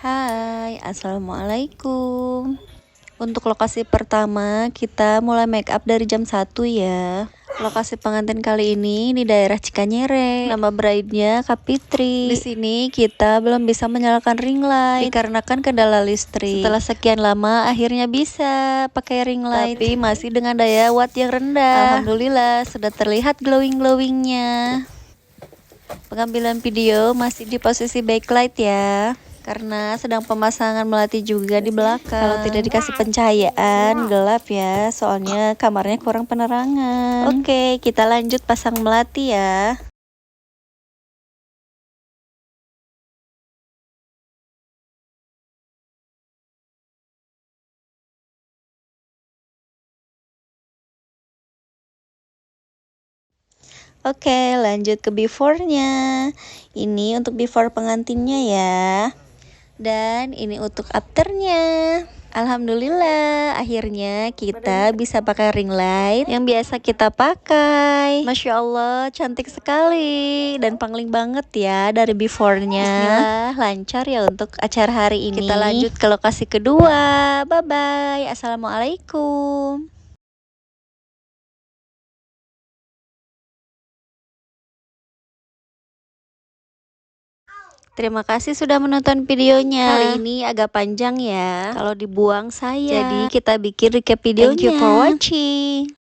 Hai, assalamualaikum. Untuk lokasi pertama, kita mulai make up dari jam 1 ya. Lokasi pengantin kali ini di daerah Cikanyere. Nama bride-nya Kak Fitri. Di sini kita belum bisa menyalakan ring light dikarenakan kendala listrik. Setelah sekian lama akhirnya bisa pakai ring light, tapi masih dengan daya watt yang rendah. Alhamdulillah sudah terlihat glowing-glowingnya. Pengambilan video masih di posisi backlight ya, karena sedang pemasangan melati juga di belakang. Kalau tidak dikasih pencahayaan gelap ya, soalnya kamarnya kurang penerangan. Oke, kita lanjut pasang melati ya. Oke, lanjut ke before-nya. Ini untuk before pengantinnya ya. Dan ini untuk afternya. Alhamdulillah, akhirnya kita bisa pakai ring light yang biasa kita pakai. Masya Allah, cantik sekali dan pangling banget ya dari before-nya. Bismillah, lancar ya untuk acara hari ini. Kita lanjut ke lokasi kedua. Bye-bye. Assalamualaikum. Terima kasih sudah menonton videonya. Kali ini agak panjang ya, kalau dibuang sayang. Jadi kita bikin recap videonya. Thank you for watching.